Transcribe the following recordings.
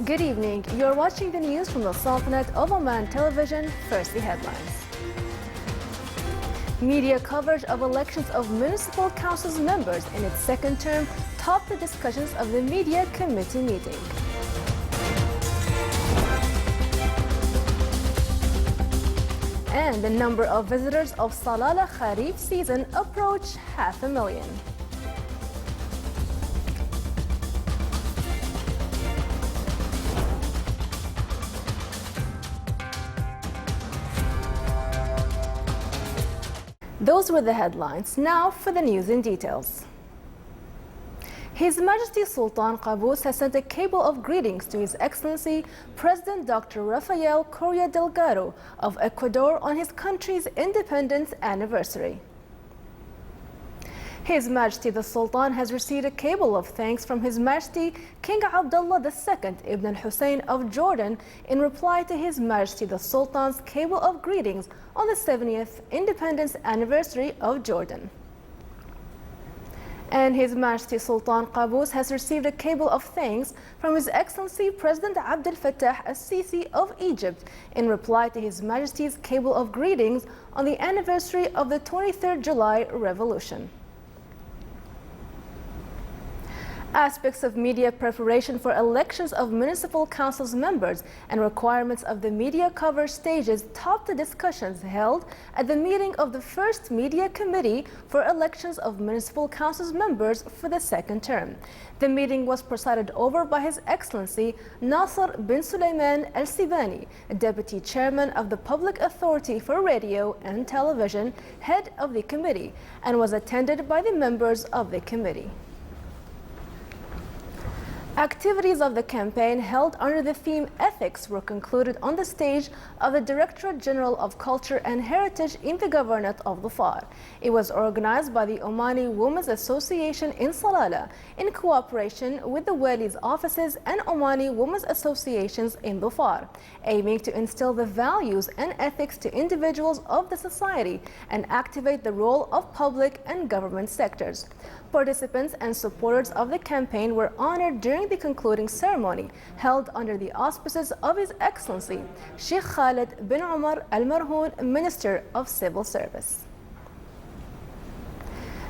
Good evening. You're watching the news from the Sultanate of Oman television. First, the headlines. Media coverage of elections of municipal councils members in its second term topped the discussions of the media committee meeting. And the number of visitors of Salalah Kharif season approached 500,000. Those were the headlines. Now for the news in details. His Majesty Sultan Qaboos has sent a cable of greetings to His Excellency President Dr. Rafael Correa Delgado of Ecuador on his country's independence anniversary. His Majesty the Sultan has received a cable of thanks from His Majesty King Abdullah II Ibn al-Hussein of Jordan in reply to His Majesty the Sultan's cable of greetings on the 70th independence anniversary of Jordan. And His Majesty Sultan Qaboos has received a cable of thanks from His Excellency President Abdel Fattah al-Sisi of Egypt in reply to His Majesty's cable of greetings on the anniversary of the 23rd July Revolution. Aspects of media preparation for elections of municipal councils members and requirements of the media cover stages topped the discussions held at the meeting of the first media committee for elections of municipal councils members for the second term. The meeting was presided over by His Excellency Nasser bin Sulaiman al-Sibani, Deputy Chairman of the Public Authority for Radio and Television, head of the committee, and was attended by the members of the committee. Activities of the campaign held under the theme Ethics were concluded on the stage of the Directorate General of Culture and Heritage in the Governorate of Dhofar. It was organized by the Omani Women's Association in Salalah in cooperation with the Wali's offices and Omani Women's Associations in Dhofar, aiming to instill the values and ethics to individuals of the society and activate the role of public and government sectors. Participants and supporters of the campaign were honored during the concluding ceremony held under the auspices of His Excellency Sheikh Khalid bin Umar Al Marhoon, Minister of Civil Service.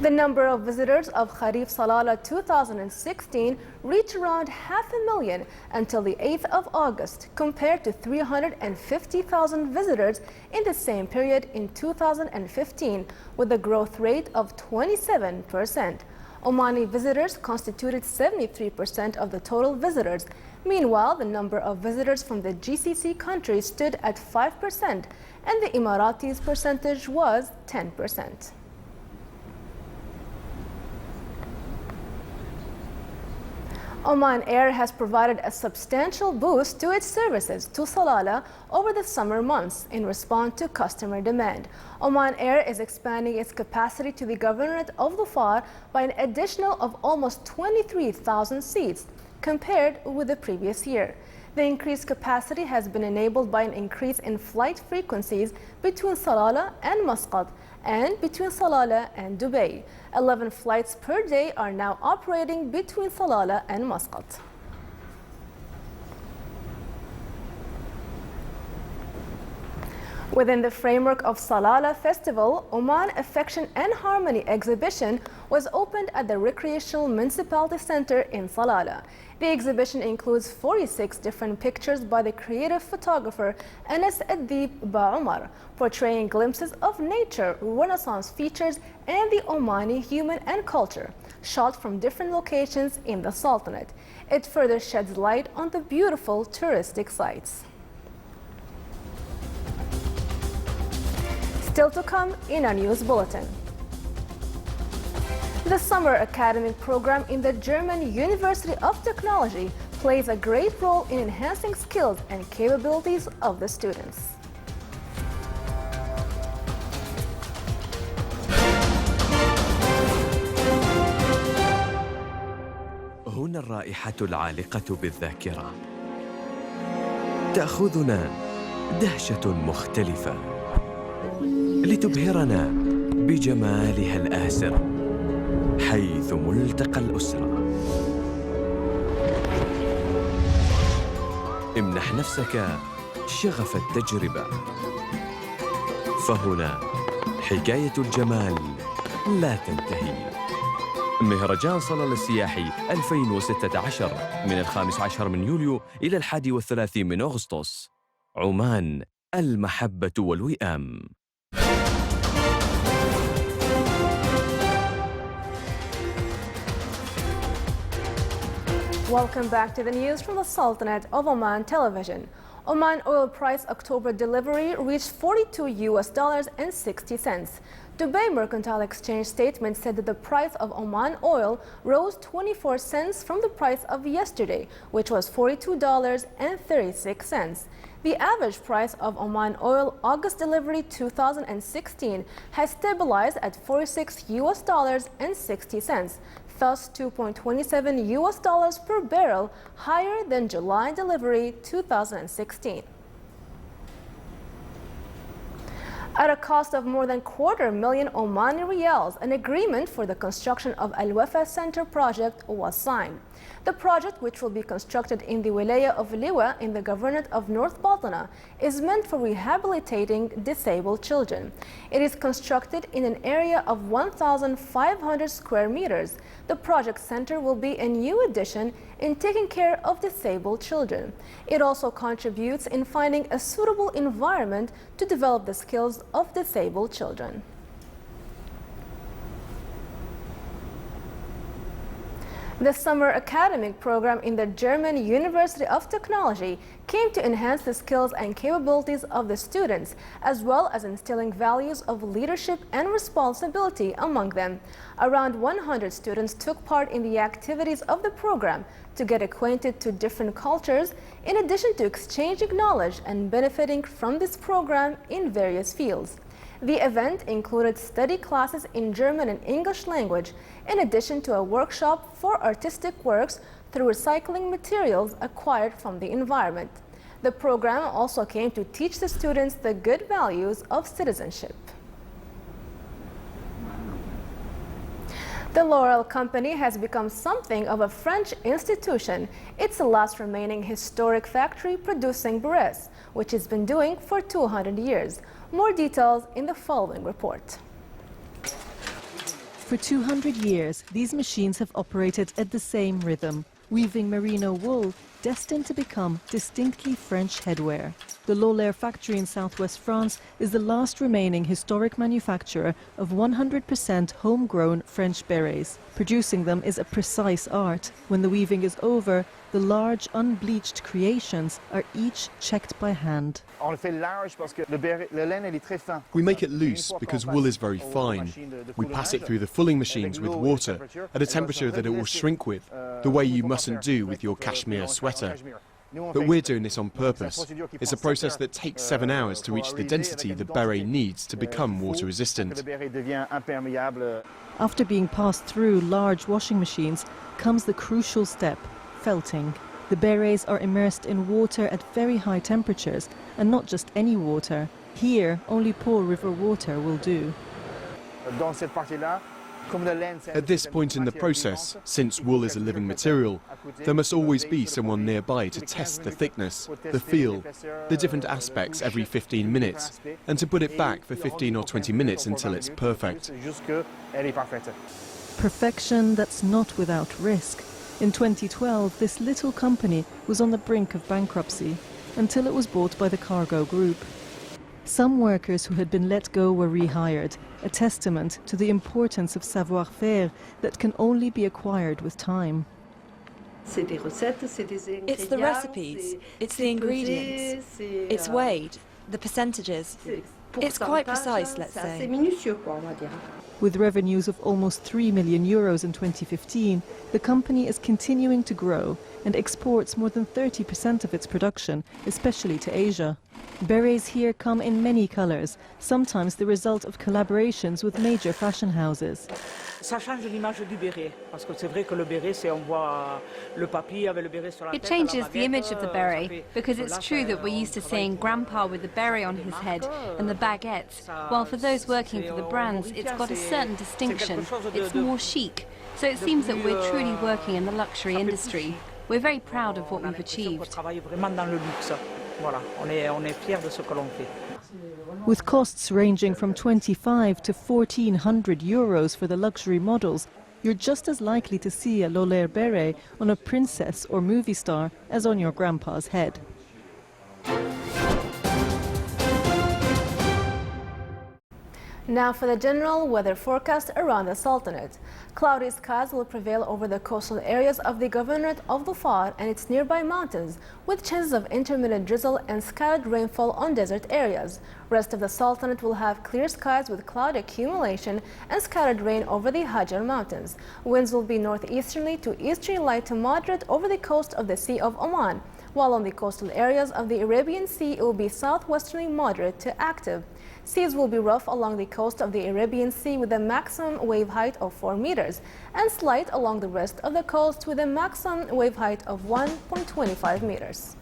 The number of visitors of Kharif Salalah 2016 reached around 500,000 until the 8th of August, compared to 350,000 visitors in the same period in 2015, with a growth rate of 27%. Omani visitors constituted 73% of the total visitors. Meanwhile, the number of visitors from the GCC countries stood at 5%, and the Emiratis' percentage was 10%. Oman Air has provided a substantial boost to its services to Salalah over the summer months in response to customer demand. Oman Air is expanding its capacity to the Governorate of Dhofar by an additional of almost 23,000 seats compared with the previous year. The increased capacity has been enabled by an increase in flight frequencies between Salalah and Muscat and between Salalah and Dubai. 11 flights per day are now operating between Salalah and Muscat. Within the framework of Salalah Festival, Oman Affection and Harmony exhibition was opened at the Recreational Municipality Center in Salalah. The exhibition includes 46 different pictures by the creative photographer Anas Adib Ba Umar, portraying glimpses of nature, Renaissance features, and the Omani human and culture, shot from different locations in the Sultanate. It further sheds light on the beautiful touristic sites. Still to come in our news bulletin. The summer academic program in the German University of Technology plays a great role in enhancing skills and capabilities of the students. هنا الرائحة العالقة بالذاكرة تأخذنا دهشة مختلفة لتبهرنا بجمالها الآسر حيث ملتقى الأسرة. امنح نفسك شغف التجربة، فهنا حكاية الجمال لا تنتهي. مهرجان صلالة السياحي 2016 من 15 من يوليو إلى 31 من أغسطس. عمان، المحبة والوئام. Welcome back to the news from the Sultanate of Oman television. Oman Oil price October delivery reached $42.60. Dubai Mercantile Exchange statement said that the price of Oman Oil rose 24 cents from the price of yesterday, which was $42.36. The average price of Oman Oil August delivery 2016 has stabilized at $46.60. Thus $2.27 per barrel higher than July delivery 2016. At a cost of more than $250,000 Omani riyals, an agreement for the construction of Al Wafa Center project was signed. The project, which will be constructed in the Wilaya of Liwa in the Governorate of North Baltana, is meant for rehabilitating disabled children. It is constructed in an area of 1,500 square meters. The project center will be a new addition in taking care of disabled children. It also contributes in finding a suitable environment to develop the skills of disabled children. The summer academic program in the German University of Technology came to enhance the skills and capabilities of the students, as well as instilling values of leadership and responsibility among them. Around 100 students took part in the activities of the program to get acquainted to different cultures, in addition to exchanging knowledge and benefiting from this program in various fields. The event included study classes in German and English language, in addition to a workshop for artistic works through recycling materials acquired from the environment. The program also came to teach the students the good values of citizenship. The L'Oréal company has become something of a French institution. It's the last remaining historic factory producing berets, which it's been doing for 200 years. More details in the following report. For 200 years, these machines have operated at the same rhythm, weaving merino wool destined to become distinctly French headwear. The L'Oréal factory in southwest France is the last remaining historic manufacturer of 100% homegrown French berets. Producing them is a precise art. When the weaving is over, the large unbleached creations are each checked by hand. We make it loose because wool is very fine. We pass it through the fulling machines with water at a temperature that it will shrink with, the way you mustn't do with your cashmere sweater. But we're doing this on purpose. It's a process that takes 7 hours to reach the density the beret needs to become water resistant. After being passed through large washing machines comes the crucial step, felting. The berets are immersed in water at very high temperatures, and not just any water. Here, only poor river water will do. At this point in the process, since wool is a living material, there must always be someone nearby to test the thickness, the feel, the different aspects every 15 minutes, and to put it back for 15 or 20 minutes until it's perfect. Perfection that's not without risk. In 2012, this little company was on the brink of bankruptcy, until it was bought by the Cargo Group. Some workers who had been let go were rehired, a testament to the importance of savoir-faire that can only be acquired with time. It's the recipes, it's the ingredients, it's weighed, the percentages. It's quite precise, let's say. With revenues of almost €3 million in 2015, the company is continuing to grow and exports more than 30% of its production, especially to Asia. Berets here come in many colors, sometimes the result of collaborations with major fashion houses. It changes the image of the beret, because it's true that we're used to seeing Grandpa with the beret on his head and the baguette, while for those working for the brands, it's got a certain distinction. It's more chic, so it seems that we're truly working in the luxury industry. We're very proud of what we've achieved. With costs ranging from 25 to 1,400 euros for the luxury models, you're just as likely to see a Lolaire beret on a princess or movie star as on your grandpa's head. Now for the general weather forecast around the Sultanate. Cloudy skies will prevail over the coastal areas of the Governorate of Dhofar and its nearby mountains, with chances of intermittent drizzle and scattered rainfall on desert areas. Rest of the Sultanate will have clear skies with cloud accumulation and scattered rain over the Hajar Mountains. Winds will be northeasterly to easterly light to moderate over the coast of the Sea of Oman, while on the coastal areas of the Arabian Sea it will be southwesterly moderate to active. Seas will be rough along the coast of the Arabian Sea with a maximum wave height of 4 meters and slight along the rest of the coast with a maximum wave height of 1.25 meters.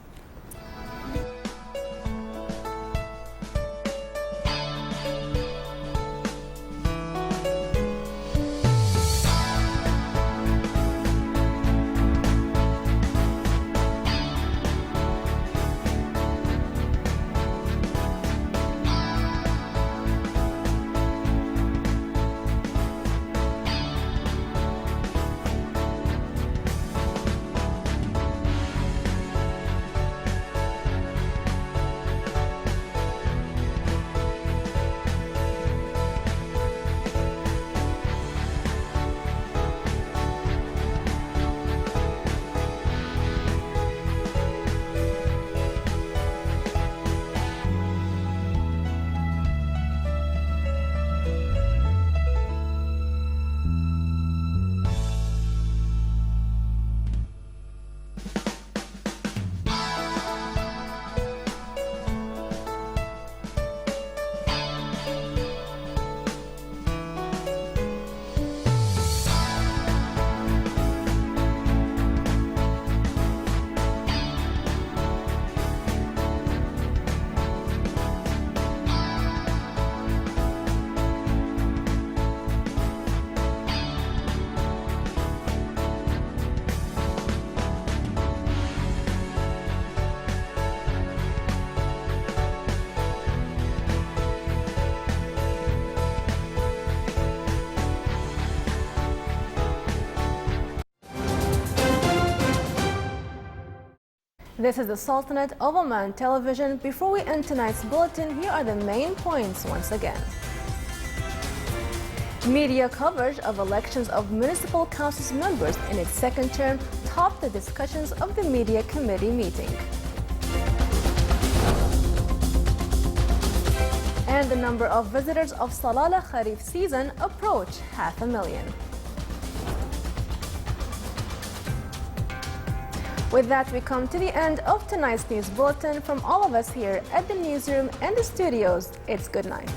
This is the Sultanate of Oman television. Before we end tonight's bulletin, here are the main points once again. Media coverage of elections of municipal council members in its second term topped the discussions of the media committee meeting. And the number of visitors of Salalah Kharif season approach 500,000. With that, we come to the end of tonight's news bulletin. From all of us here at the newsroom and the studios, it's good night.